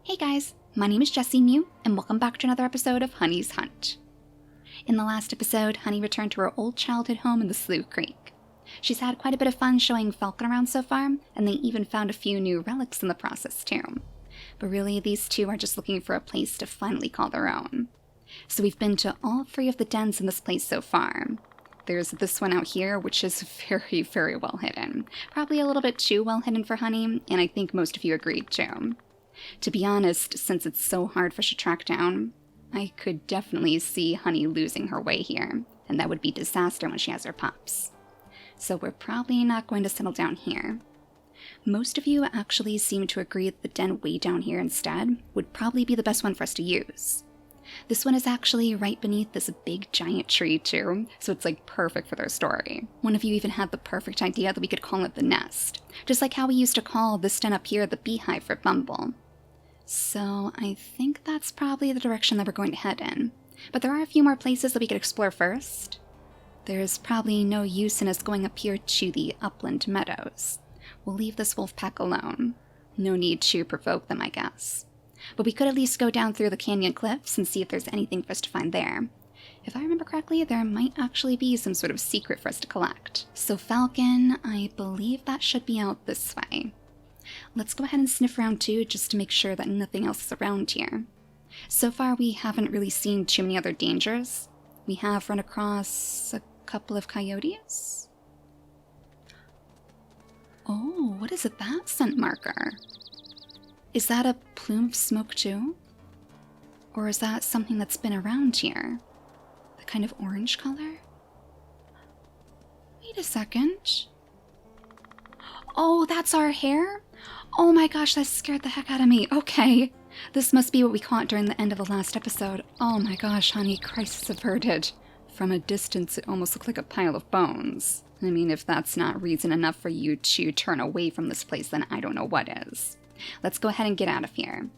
Hey guys, my name is JessiMew, and welcome back to another episode of Honey's Hunt. In the last episode, Honey returned to her old childhood home in the Slough Creek. She's had quite a bit of fun showing Falcon around so far, and they even found a few new relics in the process too. But really, these two are just looking for a place to finally call their own. So we've been to all three of the dens in this place so far. There's this one out here, which is very, very well hidden. Probably a little bit too well hidden for Honey, and I think most of you agreed too. To be honest, since it's so hard for her to track down, I could definitely see Honey losing her way here, and that would be disaster when she has her pups. So we're probably not going to settle down here. Most of you actually seem to agree that the den way down here instead would probably be the best one for us to use. This one is actually right beneath this big giant tree too, so it's like perfect for their story. One of you even had the perfect idea that we could call it the nest, just like how we used to call this den up here the beehive for Bumble. So I think that's probably the direction that we're going to head in. But there are a few more places that we could explore first. There's probably no use in us going up here to the upland meadows. We'll leave this wolf pack alone. No need to provoke them, I guess. But we could at least go down through the canyon cliffs and see if there's anything for us to find there. If I remember correctly, there might actually be some sort of secret for us to collect. So Falcon, I believe that should be out this way. Let's go ahead and sniff around too, just to make sure that nothing else is around here. So far, we haven't really seen too many other dangers. We have run across a couple of coyotes. Oh, what is it, that scent marker? Is that a plume of smoke too? Or is that something that's been around here? The kind of orange color? Wait a second. Oh, that's our hair? Oh my gosh, that scared the heck out of me. Okay. This must be what we caught during the end of the last episode. Oh my gosh, Honey, crisis averted. From a distance, it almost looked like a pile of bones. I mean, if that's not reason enough for you to turn away from this place, then I don't know what is. Let's go ahead and get out of here.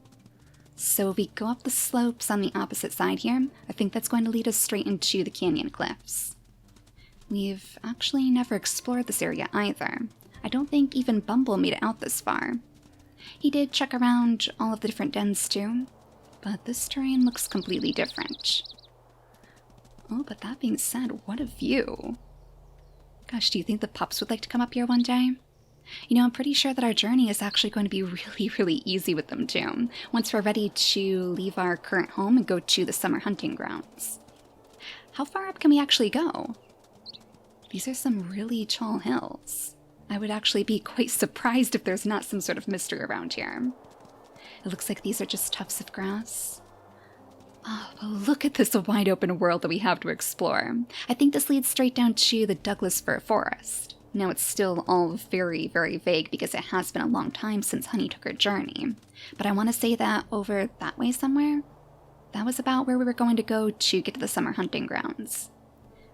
So if we go up the slopes on the opposite side here, I think that's going to lead us straight into the canyon cliffs. We've actually never explored this area either. I don't think even Bumble made it out this far. He did check around all of the different dens too, but this terrain looks completely different. Oh, but that being said, what a view. Gosh, do you think the pups would like to come up here one day? You know, I'm pretty sure that our journey is actually going to be really, really easy with them too, once we're ready to leave our current home and go to the summer hunting grounds. How far up can we actually go? These are some really tall hills. I would actually be quite surprised if there's not some sort of mystery around here. It looks like these are just tufts of grass. Oh, but look at this wide open world that we have to explore. I think this leads straight down to the Douglas Fir Forest. Now it's still all very, very vague because it has been a long time since Honey took her journey. But I want to say that over that way somewhere, that was about where we were going to go to get to the summer hunting grounds.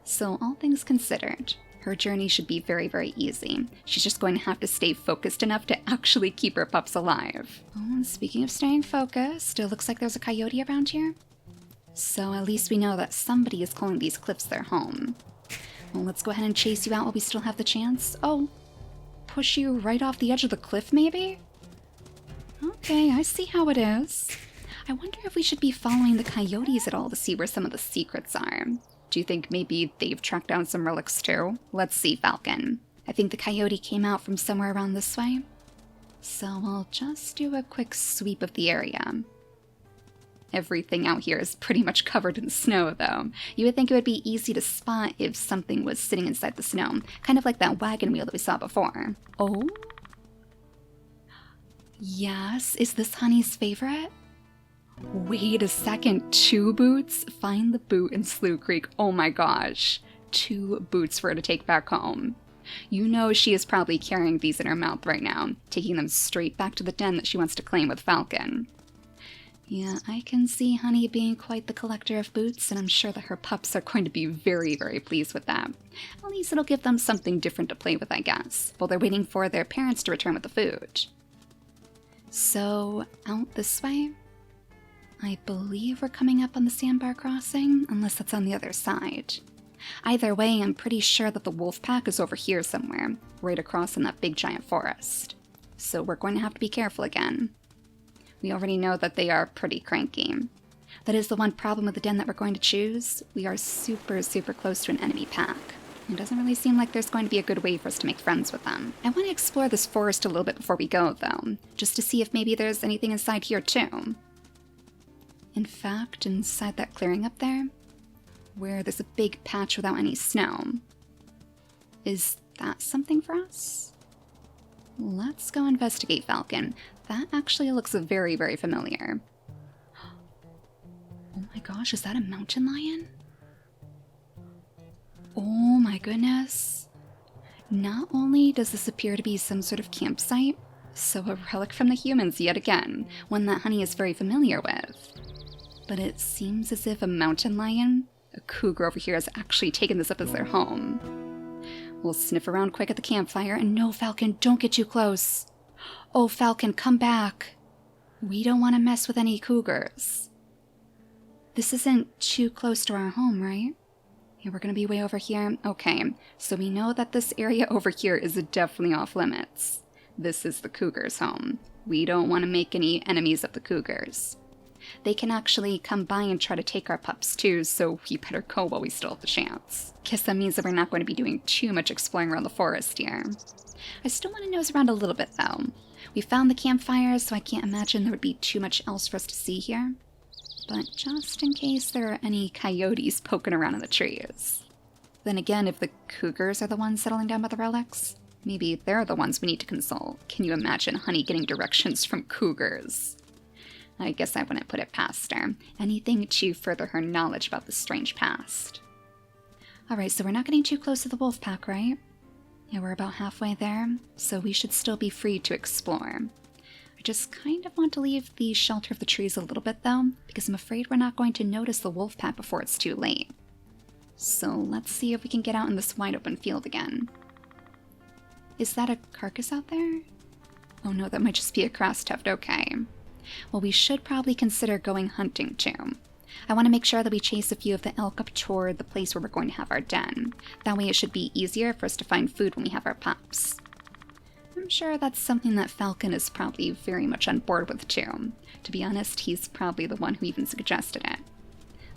So all things considered, her journey should be very, very easy. She's just going to have to stay focused enough to actually keep her pups alive. Oh, and speaking of staying focused, it looks like there's a coyote around here. So at least we know that somebody is calling these cliffs their home. Well, let's go ahead and chase you out while we still have the chance. Oh, push you right off the edge of the cliff, maybe? Okay, I see how it is. I wonder if we should be following the coyotes at all to see where some of the secrets are. Do you think maybe they've tracked down some relics too? Let's see, Falcon. I think the coyote came out from somewhere around this way. So we'll just do a quick sweep of the area. Everything out here is pretty much covered in snow, though. You would think it would be easy to spot if something was sitting inside the snow, kind of like that wagon wheel that we saw before. Oh? Yes, is this Honey's favorite? Wait a second, 2 boots? Find the boot in Slough Creek. Oh my gosh. 2 boots for her to take back home. You know she is probably carrying these in her mouth right now, taking them straight back to the den that she wants to claim with Falcon. Yeah, I can see Honey being quite the collector of boots, and I'm sure that her pups are going to be very, very pleased with that. At least it'll give them something different to play with, I guess, while they're waiting for their parents to return with the food. So, out this way? I believe we're coming up on the sandbar crossing, unless that's on the other side. Either way, I'm pretty sure that the wolf pack is over here somewhere, right across in that big giant forest. So we're going to have to be careful again. We already know that they are pretty cranky. That is the one problem with the den that we're going to choose. We are super, super close to an enemy pack. It doesn't really seem like there's going to be a good way for us to make friends with them. I want to explore this forest a little bit before we go, though, just to see if maybe there's anything inside here, too. In fact, inside that clearing up there, where there's a big patch without any snow, is that something for us? Let's go investigate, Falcon. That actually looks very, very familiar. Oh my gosh, is that a mountain lion? Oh my goodness. Not only does this appear to be some sort of campsite, so a relic from the humans yet again, one that Honey is very familiar with. But it seems as if a mountain lion, a cougar over here, has actually taken this up as their home. We'll sniff around quick at the campfire, and no, Falcon, don't get too close. Oh, Falcon, come back. We don't want to mess with any cougars. This isn't too close to our home, right? Yeah, we're going to be way over here. Okay, so we know that this area over here is definitely off limits. This is the cougar's home. We don't want to make any enemies of the cougars. They can actually come by and try to take our pups too, so we better go while we still have the chance. Guess that means that we're not going to be doing too much exploring around the forest here. I still want to nose around a little bit though. We found the campfire, so I can't imagine there would be too much else for us to see here. But just in case there are any coyotes poking around in the trees. Then again, if the cougars are the ones settling down by the relics, maybe they're the ones we need to consult. Can you imagine Honey getting directions from cougars? I guess I wouldn't put it past her. Anything to further her knowledge about this strange past. Alright, so we're not getting too close to the wolf pack, right? Yeah, we're about halfway there, so we should still be free to explore. I just kind of want to leave the shelter of the trees a little bit though, because I'm afraid we're not going to notice the wolf pack before it's too late. So let's see if we can get out in this wide open field again. Is that a carcass out there? Oh no, that might just be a grass tuft, okay. Well, we should probably consider going hunting too. I want to make sure that we chase a few of the elk up toward the place where we're going to have our den. That way it should be easier for us to find food when we have our pups. I'm sure that's something that Falcon is probably very much on board with too. To be honest, he's probably the one who even suggested it.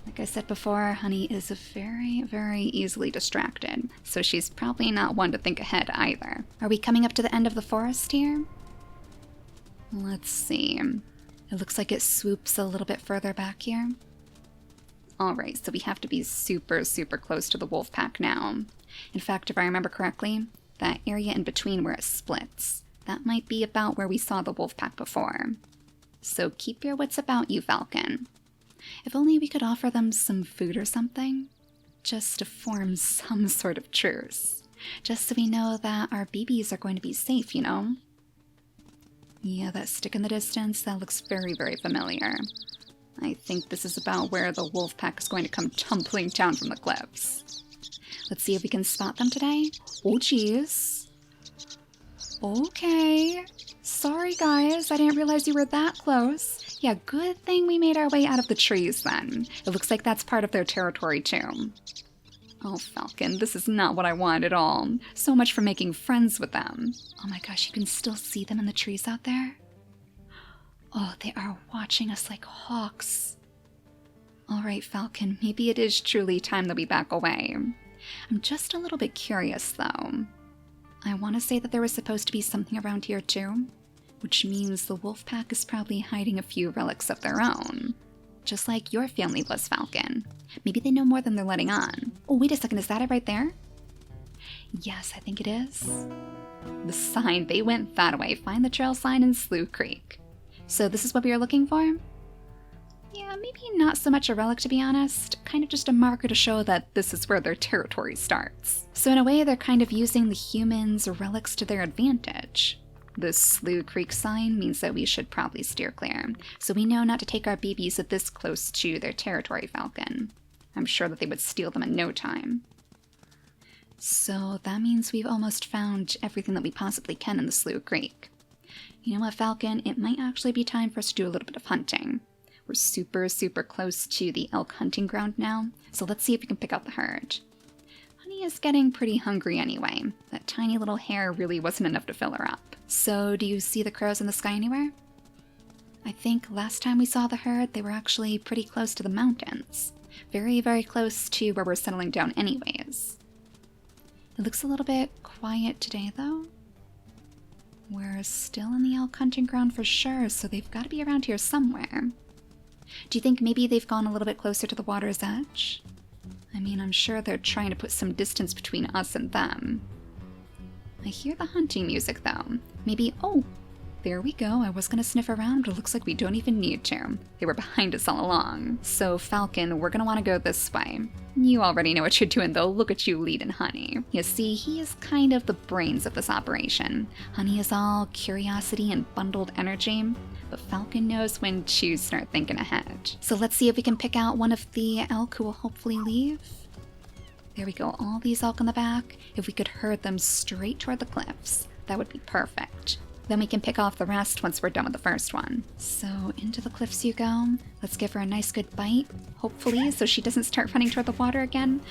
Like I said before, Honey is very, very easily distracted, so she's probably not one to think ahead either. Are we coming up to the end of the forest here? Let's see. It looks like it swoops a little bit further back here. Alright, so we have to be super, super close to the wolf pack now. In fact, if I remember correctly, that area in between where it splits, that might be about where we saw the wolf pack before. So keep your wits about you, Falcon. If only we could offer them some food or something, just to form some sort of truce. Just so we know that our BBs are going to be safe, you know? Yeah, that stick in the distance, that looks very, very familiar. I think this is about where the wolf pack is going to come tumbling down from the cliffs. Let's see if we can spot them today. Oh, jeez. Okay. Sorry, guys. I didn't realize you were that close. Yeah, good thing we made our way out of the trees then. It looks like that's part of their territory, too. Oh, Falcon, this is not what I want at all. So much for making friends with them. Oh my gosh, you can still see them in the trees out there? Oh, they are watching us like hawks. Alright, Falcon, maybe it is truly time that we back away. I'm just a little bit curious, though. I want to say that there was supposed to be something around here, too. Which means the wolf pack is probably hiding a few relics of their own. Just like your family was, Falcon. Maybe they know more than they're letting on. Oh, wait a second, is that it right there? Yes, I think it is. The sign, they went that way. Find the trail sign in Slough Creek. So this is what we are looking for? Yeah, maybe not so much a relic, to be honest. Kind of just a marker to show that this is where their territory starts. So in a way, they're kind of using the humans' relics to their advantage. The Slough Creek sign means that we should probably steer clear, so we know not to take our BBs at this close to their territory, Falcon. I'm sure that they would steal them in no time. So that means we've almost found everything that we possibly can in the Slough Creek. You know what, Falcon? It might actually be time for us to do a little bit of hunting. We're super, super close to the elk hunting ground now, so let's see if we can pick out the herd. Honey is getting pretty hungry anyway. That tiny little hair really wasn't enough to fill her up. So, do you see the crows in the sky anywhere? I think last time we saw the herd, they were actually pretty close to the mountains. Very, very close to where we're settling down anyways. It looks a little bit quiet today, though. We're still in the elk hunting ground for sure, so they've got to be around here somewhere. Do you think maybe they've gone a little bit closer to the water's edge? I mean, I'm sure they're trying to put some distance between us and them. I hear the hunting music, though. Maybe... oh! There we go. I was gonna sniff around, but it looks like we don't even need to. They were behind us all along. So, Falcon, we're gonna want to go this way. You already know what you're doing, though. Look at you leading Honey. You see, he is kind of the brains of this operation. Honey is all curiosity and bundled energy, but Falcon knows when to start thinking ahead. So let's see if we can pick out one of the elk who will hopefully leave. There we go. All these elk on the back. If we could herd them straight toward the cliffs, that would be perfect. Then we can pick off the rest once we're done with the first one. So into the cliffs you go. Let's give her a nice good bite, hopefully, so she doesn't start running toward the water again.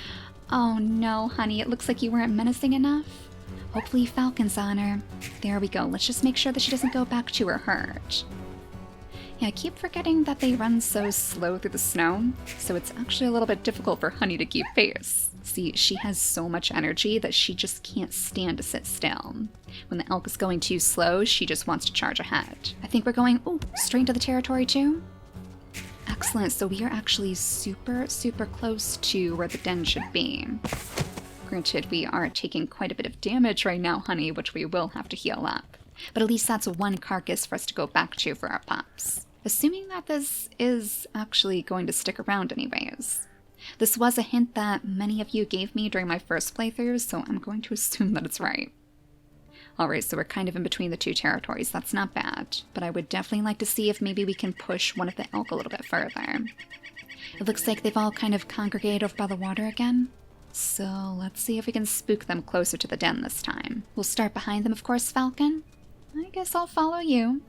Oh no, Honey, it looks like you weren't menacing enough. Hopefully Falcon's on her. There we go. Let's just make sure that she doesn't go back to her herd. Yeah, I keep forgetting that they run so slow through the snow, so it's actually a little bit difficult for Honey to keep pace. See, she has so much energy that she just can't stand to sit still. When the elk is going too slow, she just wants to charge ahead. I think we're going, straight into the territory too? Excellent, so we are actually super, super close to where the den should be. Granted, we are taking quite a bit of damage right now, Honey, which we will have to heal up. But at least that's one carcass for us to go back to for our pups. Assuming that this is actually going to stick around anyways. This was a hint that many of you gave me during my first playthrough, so I'm going to assume that it's right. Alright, so we're kind of in between the two territories. That's not bad, but I would definitely like to see if maybe we can push one of the elk a little bit further. It looks like they've all kind of congregated over by the water again. So let's see if we can spook them closer to the den this time. We'll start behind them, of course, Falcon. I guess I'll follow you.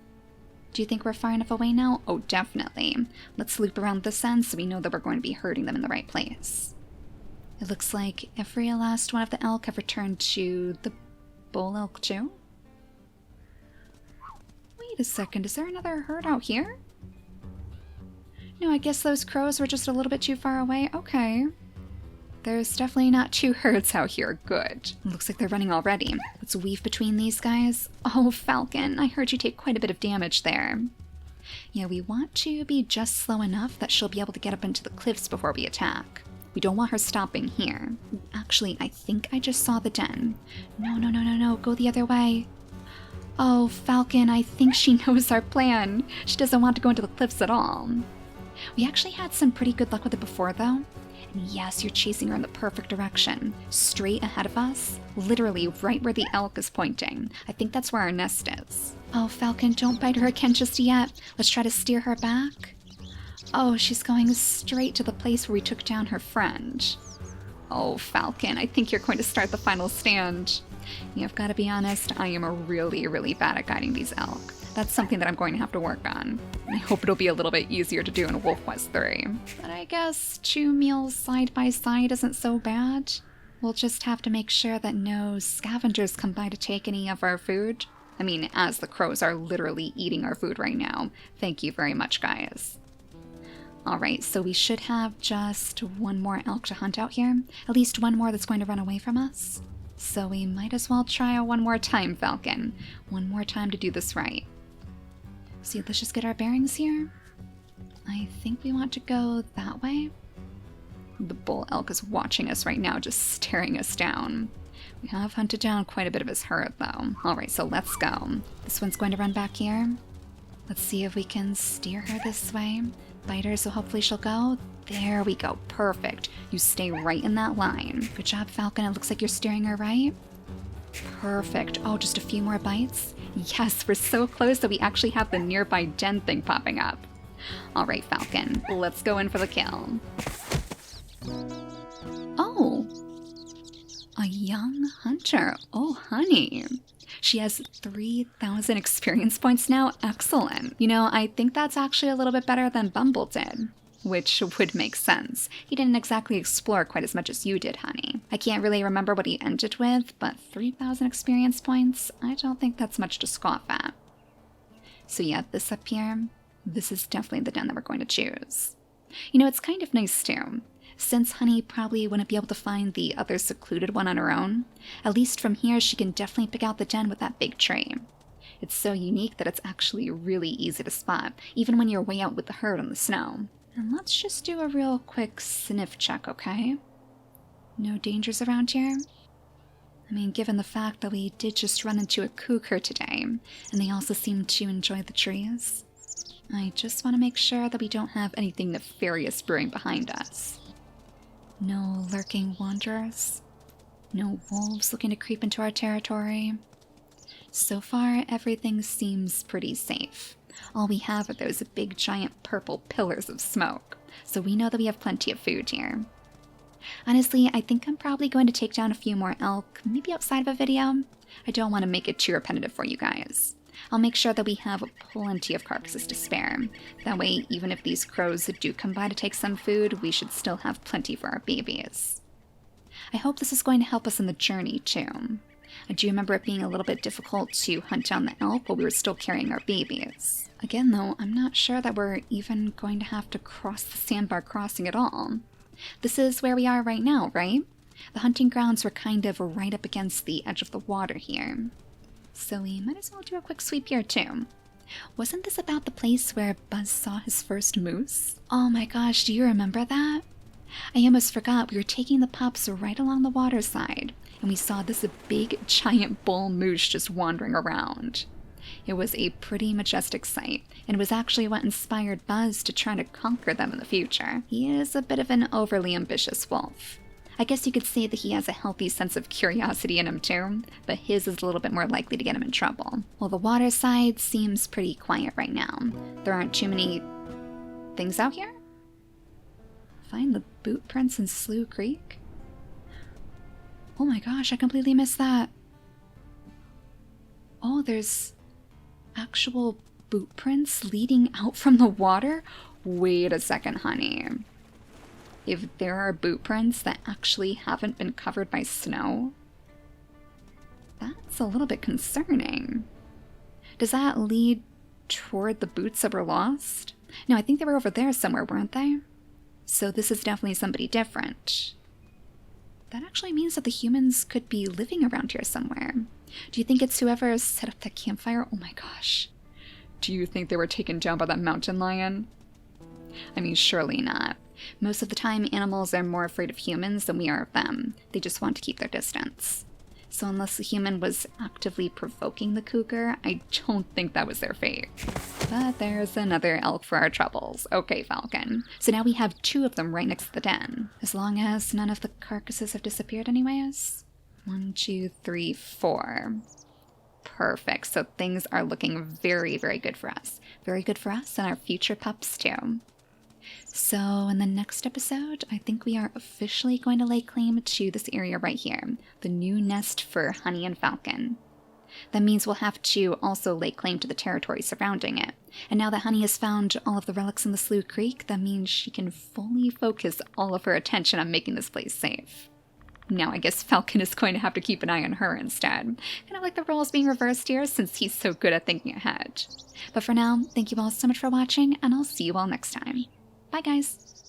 Do you think we're far enough away now? Oh, definitely. Let's loop around this end so we know that we're going to be herding them in the right place. It looks like every last one of the elk have returned to the bull elk too. Wait a second, is there another herd out here? No, I guess those crows were just a little bit too far away. Okay. There's definitely not two herds out here. Good. Looks like they're running already. Let's weave between these guys. Oh, Falcon, I heard you take quite a bit of damage there. Yeah, we want to be just slow enough that she'll be able to get up into the cliffs before we attack. We don't want her stopping here. Actually, I think I just saw the den. No, go the other way. Oh, Falcon, I think she knows our plan. She doesn't want to go into the cliffs at all. We actually had some pretty good luck with it before, though. And yes, you're chasing her in the perfect direction. Straight ahead of us, literally right where the elk is pointing. I think that's where our nest is. Oh, Falcon, don't bite her again just yet. Let's try to steer her back. Oh, she's going straight to the place where we took down her friend. Oh, Falcon, I think you're going to start the final stand. Yeah, I've got to be honest, I am really, really bad at guiding these elk. That's something that I'm going to have to work on. I hope it'll be a little bit easier to do in WolfQuest 3. But I guess 2 meals side by side isn't so bad. We'll just have to make sure that no scavengers come by to take any of our food. I mean, as the crows are literally eating our food right now. Thank you very much, guys. Alright, so we should have just one more elk to hunt out here. At least one more that's going to run away from us. So we might as well try one more time, Falcon. One more time to do this right. See, let's just get our bearings here. I think we want to go that way. The bull elk is watching us right now, just staring us down. We have hunted down quite a bit of his herd, though. Alright, so let's go. This one's going to run back here. Let's see if we can steer her this way. Bite her, so hopefully she'll go. There we go. Perfect. You stay right in that line. Good job, Falcon. It looks like you're steering her right. Perfect. Oh, just a few more bites. Yes, we're so close that we actually have the nearby den thing popping up. Alright, Falcon. Let's go in for the kill. Oh. A young hunter. Oh, Honey. She has 3,000 experience points now. Excellent. You know, I think that's actually a little bit better than Bumble did. Which would make sense. He didn't exactly explore quite as much as you did, Honey. I can't really remember what he ended with, but 3,000 experience points? I don't think that's much to scoff at. So yeah, this up here, this is definitely the den that we're going to choose. You know, it's kind of nice too. Since Honey probably wouldn't be able to find the other secluded one on her own, at least from here she can definitely pick out the den with that big tree. It's so unique that it's actually really easy to spot, even when you're way out with the herd on the snow. And let's just do a real quick sniff check, okay? No dangers around here? I mean, given the fact that we did just run into a cougar today, and they also seem to enjoy the trees, I just want to make sure that we don't have anything nefarious brewing behind us. No lurking wanderers? No wolves looking to creep into our territory? So far, everything seems pretty safe. All we have are those big giant purple pillars of smoke, so we know that we have plenty of food here. Honestly, I think I'm probably going to take down a few more elk, maybe outside of a video. I don't want to make it too repetitive for you guys. I'll make sure that we have plenty of carcasses to spare. That way, even if these crows do come by to take some food, we should still have plenty for our babies. I hope this is going to help us in the journey, too. I do remember it being a little bit difficult to hunt down the elk while we were still carrying our babies. Again, though, I'm not sure that we're even going to have to cross the sandbar crossing at all. This is where we are right now, right? The hunting grounds were kind of right up against the edge of the water here. So we might as well do a quick sweep here too. Wasn't this about the place where Buzz saw his first moose? Oh my gosh, do you remember that? I almost forgot we were taking the pups right along the waterside, and we saw this big giant bull moose just wandering around. It was a pretty majestic sight, and it was actually what inspired Buzz to try to conquer them in the future. He is a bit of an overly ambitious wolf. I guess you could say that he has a healthy sense of curiosity in him too, but his is a little bit more likely to get him in trouble. Well, the water side seems pretty quiet right now. There aren't too many things out here? Find the boot prints in Slough Creek? Oh my gosh, I completely missed that. Oh, there's actual boot prints leading out from the water? Wait a second, honey. If there are boot prints that actually haven't been covered by snow, that's a little bit concerning. Does that lead toward the boots that were lost? No, I think they were over there somewhere, weren't they? So this is definitely somebody different. That actually means that the humans could be living around here somewhere. Do you think it's whoever set up that campfire? Oh my gosh. Do you think they were taken down by that mountain lion? I mean, surely not. Most of the time, animals are more afraid of humans than we are of them. They just want to keep their distance. So unless the human was actively provoking the cougar, I don't think that was their fate. But there's another elk for our troubles. Okay, Falcon. So now we have 2 of them right next to the den. As long as none of the carcasses have disappeared anyways. 1, 2, 3, 4. Perfect. So things are looking very, very good for us. Very good for us and our future pups too. So in the next episode, I think we are officially going to lay claim to this area right here, the new nest for Honey and Falcon. That means we'll have to also lay claim to the territory surrounding it. And now that Honey has found all of the relics in the Slough Creek, that means she can fully focus all of her attention on making this place safe. Now I guess Falcon is going to have to keep an eye on her instead. Kind of like the roles being reversed here since he's so good at thinking ahead. But for now, thank you all so much for watching, and I'll see you all next time. Bye guys!